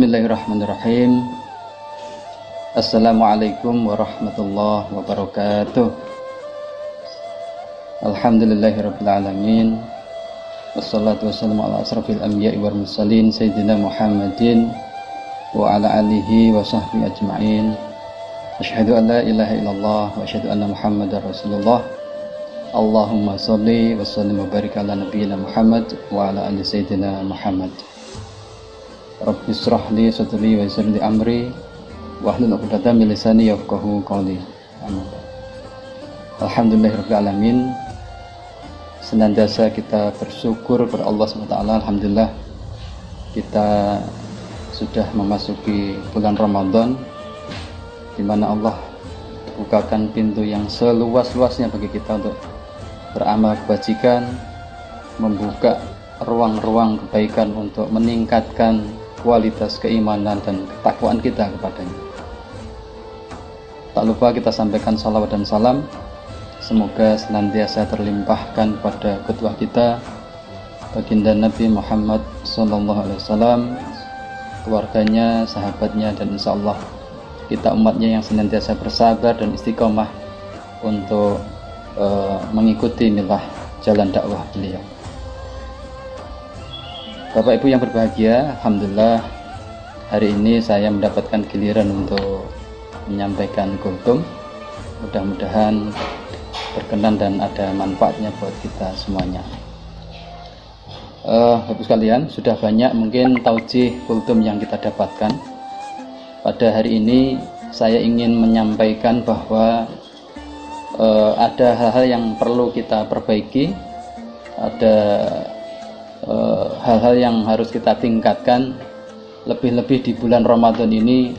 Bismillahirrahmanirrahim. Assalamualaikum warahmatullahi wabarakatuh. Alhamdulillahirabbil alamin. Wassalatu wassalamu ala asrafil anbiya'i wal mursalin sayyidina Muhammadin wa ala alihi wa sahbihi ajma'in. Asyhadu an la ilaha illallah wa asyhadu anna Muhammadar Rasulullah. Allahumma shalli wa sallim wa barik ala nabiyyina Muhammad wa ala ali sayyidina Muhammad. Rabbi shrah li sadri wa yassir li amri wahlul 'uqdatam min lisani yafqahu qawli. Amin. Alhamdulillahirabbil alamin. Senantiasa kita bersyukur kepada Allah SWT. Alhamdulillah kita sudah memasuki bulan Ramadan, di mana Allah bukakan pintu yang seluas-luasnya bagi kita untuk beramal kebajikan, membuka ruang-ruang kebaikan untuk meningkatkan kualitas keimanan dan ketakwaan kita kepadanya. Tak lupa kita sampaikan salawat dan salam, semoga senantiasa terlimpahkan pada qudwah kita, baginda Nabi Muhammad SAW, keluarganya, sahabatnya, dan insya Allah kita umatnya yang senantiasa bersabar dan istiqomah untuk mengikuti milah jalan dakwah beliau. Bapak Ibu yang berbahagia, alhamdulillah hari ini saya mendapatkan giliran untuk menyampaikan kultum. Mudah-mudahan berkenan dan ada manfaatnya buat kita semuanya. Bapak sekalian, sudah banyak mungkin taujih kultum yang kita dapatkan. Pada hari ini saya ingin menyampaikan bahwa ada hal-hal yang perlu kita perbaiki, ada hal-hal yang harus kita tingkatkan. Lebih-lebih di bulan Ramadan ini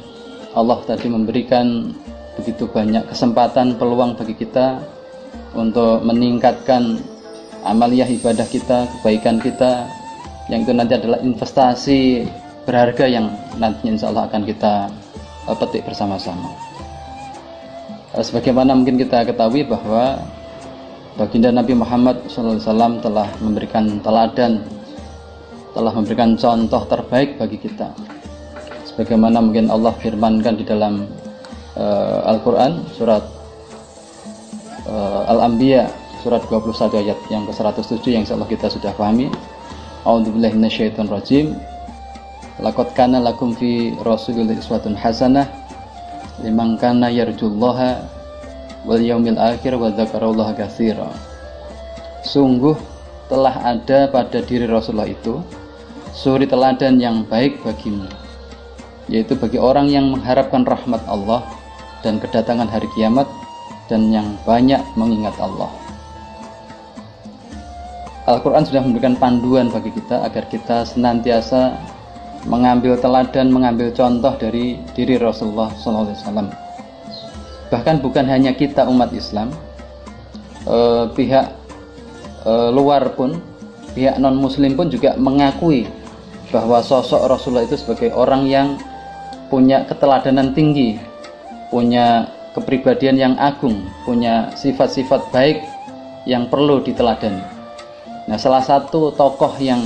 Allah tadi memberikan begitu banyak kesempatan, peluang bagi kita untuk meningkatkan amaliyah ibadah kita, kebaikan kita, yang itu nanti adalah investasi berharga yang nantinya insya Allah akan kita petik bersama-sama. Sebagaimana mungkin kita ketahui bahwa baginda Nabi Muhammad SAW telah memberikan teladan, telah memberikan contoh terbaik bagi kita. Sebagaimana mungkin Allah firmankan di dalam Al-Quran surat Al-Anbiya surat 21 ayat yang ke-107 yang insyaallah kita sudah pahami. A'udzubillahi minasyaitonir rajim. Laqad kana lakum fi rasulillahi uswatun hasanah liman kana yarjullaha wal yaumil akhir wa dzakarallaha katsira. Sungguh telah ada pada diri Rasulullah itu suri teladan yang baik bagimu, yaitu bagi orang yang mengharapkan rahmat Allah dan kedatangan hari kiamat dan yang banyak mengingat Allah. Al-Quran sudah memberikan panduan bagi kita agar kita senantiasa mengambil teladan, mengambil contoh dari diri Rasulullah SAW. Bahkan bukan hanya kita umat Islam, pihak luar pun, pihak non-muslim pun juga mengakui bahwa sosok Rasulullah itu sebagai orang yang punya keteladanan tinggi, punya kepribadian yang agung, punya sifat-sifat baik yang perlu diteladani. Nah, salah satu tokoh yang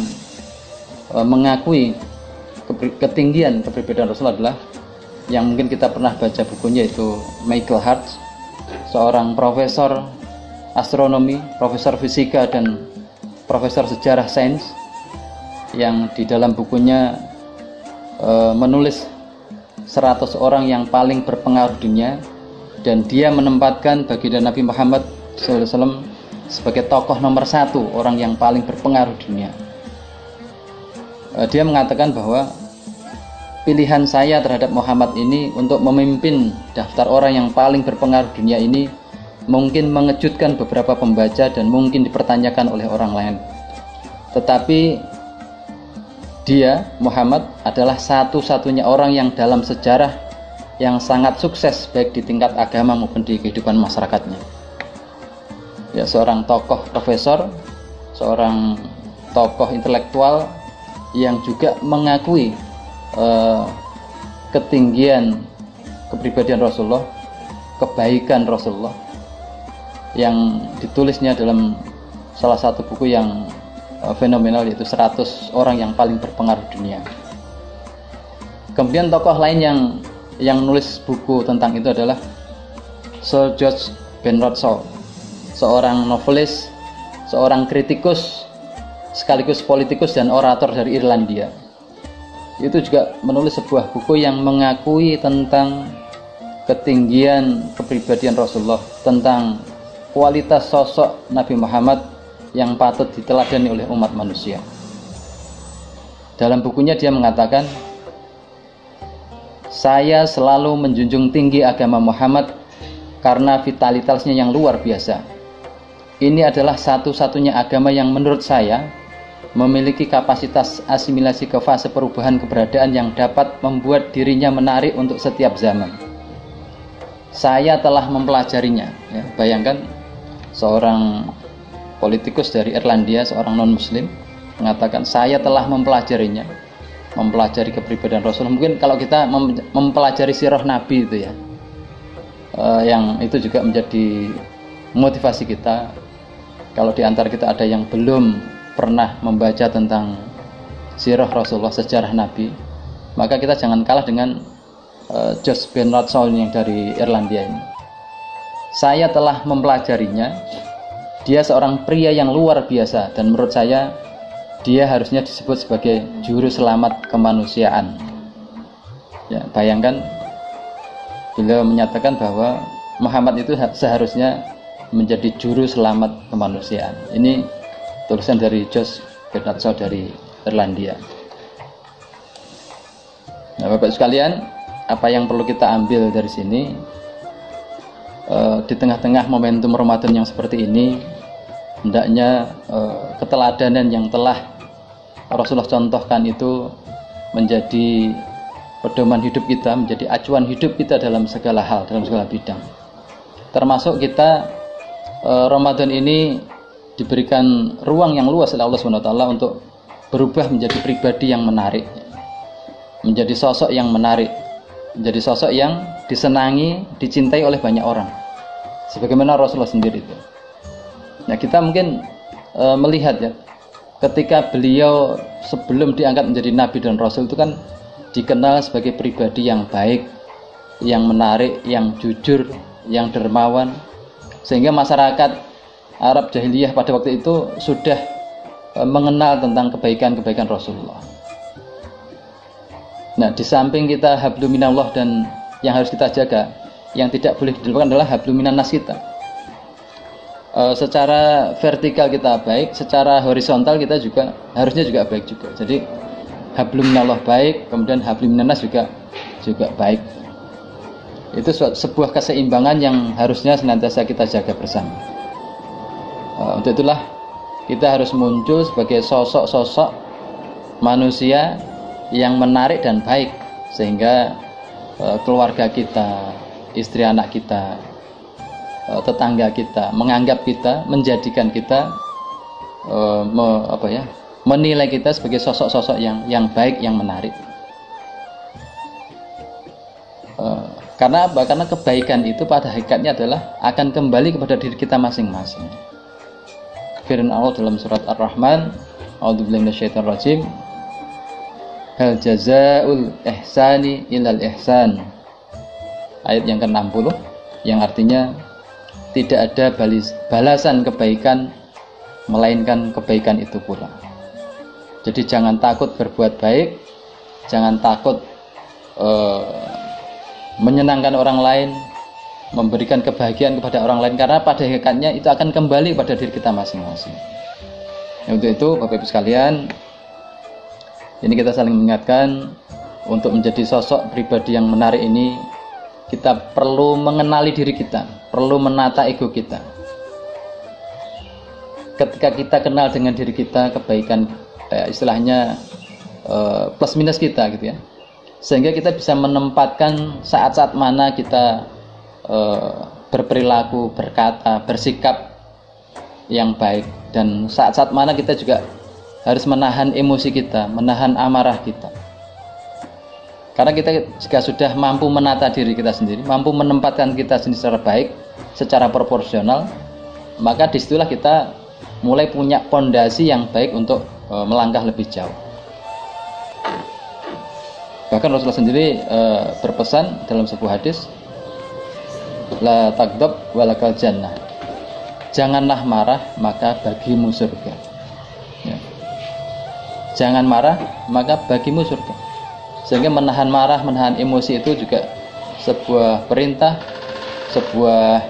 mengakui ketinggian kepribadian Rasulullah adalah yang mungkin kita pernah baca bukunya, yaitu Michael Hart, seorang profesor astronomi, profesor fisika, dan profesor sejarah sains, yang di dalam bukunya menulis 100 orang yang paling berpengaruh dunia, dan dia menempatkan baginda Nabi Muhammad SAW sebagai tokoh nomor 1 orang yang paling berpengaruh dunia. Dia mengatakan bahwa pilihan saya terhadap Muhammad ini untuk memimpin daftar orang yang paling berpengaruh dunia ini mungkin mengejutkan beberapa pembaca dan mungkin dipertanyakan oleh orang lain. Tetapi dia, Muhammad, adalah satu-satunya orang yang dalam sejarah yang sangat sukses baik di tingkat agama maupun di kehidupan masyarakatnya. Ya, seorang tokoh profesor, seorang tokoh intelektual yang juga mengakui ketinggian kepribadian Rasulullah, kebaikan Rasulullah, yang ditulisnya dalam salah satu buku yang fenomenal, yaitu 100 orang yang paling berpengaruh dunia. Kemudian tokoh lain yang nulis buku tentang itu adalah Sir George Bernard Shaw, seorang novelis, seorang kritikus sekaligus politikus dan orator dari Irlandia. Itu juga menulis sebuah buku yang mengakui tentang ketinggian kepribadian Rasulullah, tentang kualitas sosok Nabi Muhammad yang patut diteladani oleh umat manusia. Dalam bukunya dia mengatakan, saya selalu menjunjung tinggi agama Muhammad karena vitalitasnya yang luar biasa. Ini adalah satu-satunya agama yang menurut saya memiliki kapasitas asimilasi ke fase perubahan keberadaan yang dapat membuat dirinya menarik untuk setiap zaman. Saya telah mempelajarinya. Ya, bayangkan seorang politikus dari Irlandia, seorang non-muslim, mengatakan saya telah mempelajarinya, mempelajari kepribadian Rasul. Mungkin kalau kita mempelajari sirah Nabi itu ya, yang itu juga menjadi motivasi kita. Kalau di antara kita ada yang belum pernah membaca tentang sirah Rasulullah, sejarah Nabi, maka kita jangan kalah dengan George Bernard Shaw yang dari Irlandia ini. Saya telah mempelajarinya. Dia seorang pria yang luar biasa dan menurut saya dia harusnya disebut sebagai juru selamat kemanusiaan. Ya, bayangkan beliau menyatakan bahwa Muhammad itu seharusnya menjadi juru selamat kemanusiaan. Ini tulisan dari George Bernard Shaw dari Irlandia. Nah, Bapak sekalian, apa yang perlu kita ambil dari sini, di tengah-tengah momentum Ramadan yang seperti ini, hendaknya keteladanan yang telah Rasulullah contohkan itu menjadi pedoman hidup kita, menjadi acuan hidup kita dalam segala hal, dalam segala bidang. Termasuk kita Ramadan ini diberikan ruang yang luas oleh Allah SWT untuk berubah menjadi pribadi yang menarik, menjadi sosok yang menarik, menjadi sosok yang disenangi, dicintai oleh banyak orang, sebagaimana Rasulullah sendiri itu. Nah, kita mungkin melihat ya, ketika beliau sebelum diangkat menjadi Nabi dan Rasul itu kan dikenal sebagai pribadi yang baik, yang menarik, yang jujur, yang dermawan, sehingga masyarakat Arab jahiliyah pada waktu itu sudah mengenal tentang kebaikan-kebaikan Rasulullah. Nah, di samping kita hablum minallah dan yang harus kita jaga, yang tidak boleh dilupakan adalah hablum minan nas kita. Secara vertikal kita baik, secara horizontal kita juga harusnya juga baik juga. Jadi hablum minallah baik, kemudian hablum minan nas juga baik. Itu sebuah keseimbangan yang harusnya senantiasa kita jaga bersama. Untuk itulah kita harus muncul sebagai sosok-sosok manusia yang menarik dan baik, sehingga keluarga kita, istri anak kita, tetangga kita menganggap kita, menjadikan kita, menilai kita sebagai sosok-sosok yang baik, yang menarik. Karena apa? Karena kebaikan itu pada hakikatnya adalah akan kembali kepada diri kita masing-masing. Firman Allah dalam surat Ar-Rahman, A'udzubillahi minasyaitonir rajim, hal jazaa'ul ihsani ilal ihsan. Ayat yang ke-60 yang artinya tidak ada balasan kebaikan melainkan kebaikan itu pula. Jadi jangan takut berbuat baik, jangan takut menyenangkan orang lain, memberikan kebahagiaan kepada orang lain, karena pada hakikatnya itu akan kembali pada diri kita masing-masing. Untuk itu Bapak Ibu sekalian, ini kita saling mengingatkan untuk menjadi sosok pribadi yang menarik ini. Kita perlu mengenali diri kita, perlu menata ego kita. Ketika kita kenal dengan diri kita, kebaikan istilahnya plus minus kita gitu ya, sehingga kita bisa menempatkan saat-saat mana kita berperilaku, berkata, bersikap yang baik, dan saat-saat mana kita juga harus menahan emosi kita, menahan amarah kita. Karena kita jika sudah mampu menata diri kita sendiri, mampu menempatkan kita sendiri secara baik, secara proporsional, maka disitulah kita mulai punya pondasi yang baik untuk melangkah lebih jauh. Bahkan Rasulullah sendiri berpesan dalam sebuah hadis, la taghdab walakal jannah. Janganlah marah, maka bagimu surga. Ya. Jangan marah, maka bagimu surga. Sehingga menahan marah, menahan emosi itu juga sebuah perintah, sebuah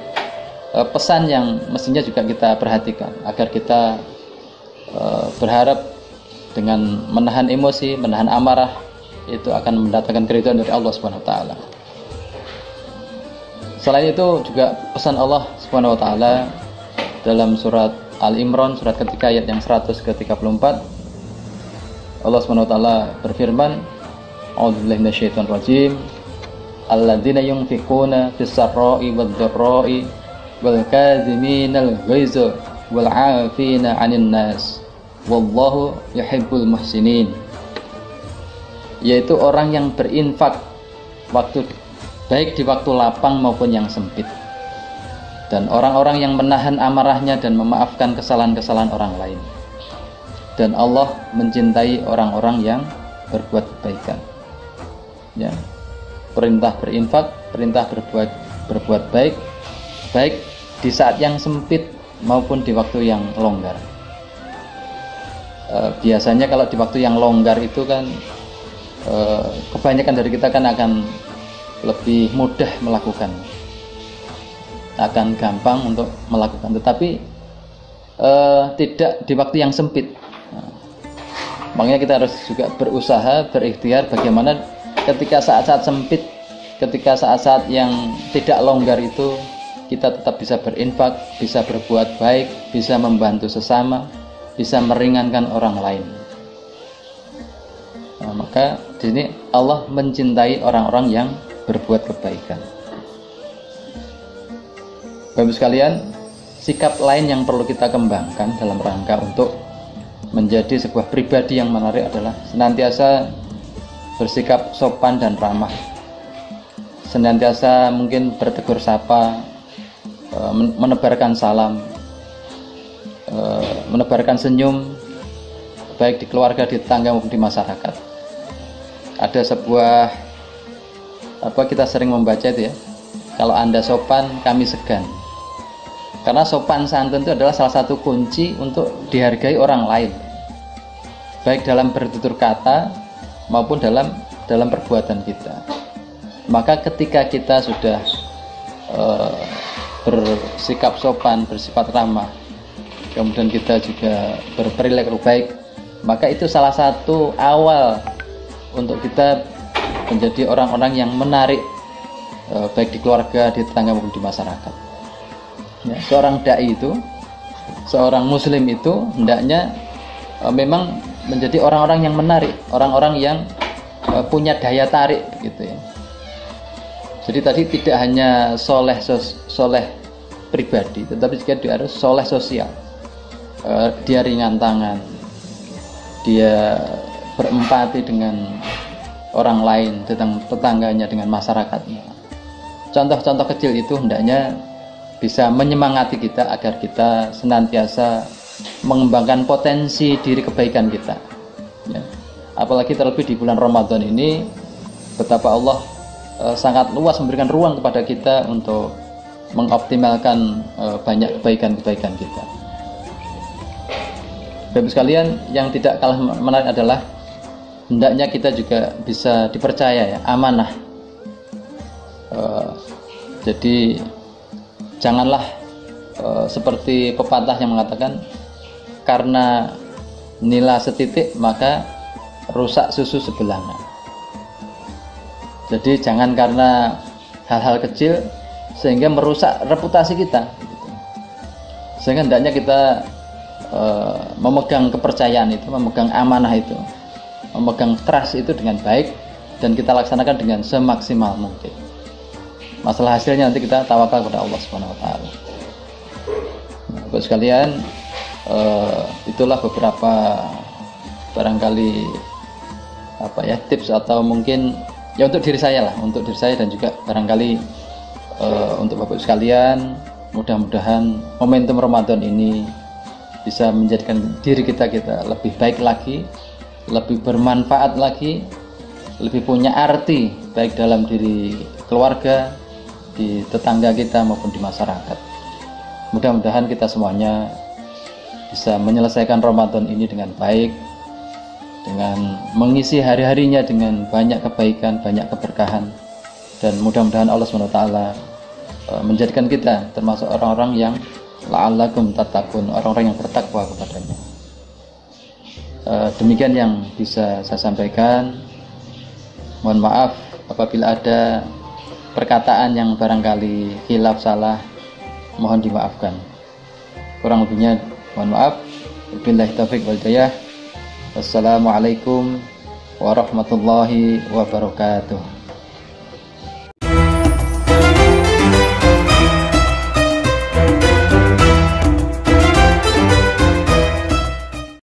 pesan yang mestinya juga kita perhatikan, agar kita berharap dengan menahan emosi, menahan amarah, itu akan mendatangkan keridhaan dari Allah Subhanahu wa taala. Selain itu juga pesan Allah Subhanahu wa taala dalam surat Al-Imran, surat ketiga ayat yang 100 ke 34, Allah Subhanahu wa taala berfirman, a'udzubillahi minasyaitonir rajim, alladzina yunfiquna fis-sarra'i wad-dharra'i wal kadhiminal ghaiza wal 'afina 'anil nas wallahu yuhibbul muhsinin. Yaitu orang yang berinfak baik di waktu lapang maupun yang sempit, dan orang-orang yang menahan amarahnya dan memaafkan kesalahan-kesalahan orang lain. Dan Allah mencintai orang-orang yang berbuat kebaikan. Ya. Perintah berinfak, perintah berbuat baik, baik di saat yang sempit maupun di waktu yang longgar. Biasanya kalau di waktu yang longgar itu kan kebanyakan dari kita kan akan lebih mudah melakukan, akan gampang untuk melakukan, tetapi tidak di waktu yang sempit. Makanya kita harus juga berusaha, berikhtiar bagaimana ketika saat-saat sempit, ketika saat-saat yang tidak longgar itu kita tetap bisa berinfak, bisa berbuat baik, bisa membantu sesama, bisa meringankan orang lain. Maka di sini Allah mencintai orang-orang yang berbuat kebaikan. Bapak sekalian, sikap lain yang perlu kita kembangkan dalam rangka untuk menjadi sebuah pribadi yang menarik adalah senantiasa bersikap sopan dan ramah, senantiasa mungkin bertegur sapa, menebarkan salam, menebarkan senyum, baik di keluarga, di tetangga maupun di masyarakat. Ada sebuah kita sering membaca itu ya, kalau Anda sopan, kami segan. Karena sopan santun itu adalah salah satu kunci untuk dihargai orang lain, baik dalam bertutur kata maupun dalam perbuatan kita. Maka ketika kita sudah bersikap sopan, bersifat ramah, kemudian kita juga berperilaku baik, maka itu salah satu awal untuk kita menjadi orang-orang yang menarik, baik di keluarga, di tetangga maupun di masyarakat. Ya, seorang dai itu, seorang muslim itu hendaknya memang menjadi orang-orang yang menarik, orang-orang yang punya daya tarik, gitu ya. Jadi tadi tidak hanya soleh pribadi, tetapi juga dia harus soleh sosial. Dia ringan tangan, dia berempati dengan orang lain, tentang tetangganya, dengan masyarakatnya. Contoh-contoh kecil itu hendaknya bisa menyemangati kita agar kita senantiasa mengembangkan potensi diri kebaikan kita. Ya. Apalagi terlebih di bulan Ramadan ini, betapa Allah sangat luas memberikan ruang kepada kita untuk mengoptimalkan banyak kebaikan-kebaikan kita. Bapak sekalian, yang tidak kalah menarik adalah hendaknya kita juga bisa dipercaya, ya, amanah. Jadi janganlah seperti pepatah yang mengatakan karena nila setitik maka rusak susu sebelanga. Jadi jangan karena hal-hal kecil sehingga merusak reputasi kita. Sehingga hendaknya kita memegang kepercayaan itu, memegang amanah itu, memegang trust itu dengan baik, dan kita laksanakan dengan semaksimal mungkin. Masalah hasilnya nanti kita tawakal kepada Allah Subhanahu wa taala. Bapak sekalian, itulah beberapa barangkali tips atau mungkin ya untuk diri saya dan juga barangkali untuk Bapak sekalian, mudah-mudahan momentum Ramadan ini bisa menjadikan diri kita lebih baik lagi, lebih bermanfaat lagi, lebih punya arti baik dalam diri keluarga, di tetangga kita maupun di masyarakat. Mudah-mudahan kita semuanya bisa menyelesaikan Ramadan ini dengan baik, dengan mengisi hari-harinya dengan banyak kebaikan, banyak keberkahan, dan mudah-mudahan Allah SWT menjadikan kita termasuk orang-orang yang la'allakum tattaqun, orang-orang yang bertakwa kepadanya. Demikian yang bisa saya sampaikan. Mohon maaf apabila ada perkataan yang barangkali khilaf salah, mohon dimaafkan. Kurang lebihnya mohon maaf. Wabillahi taufiq wal hidayah. Wassalamualaikum warahmatullahi wabarakatuh.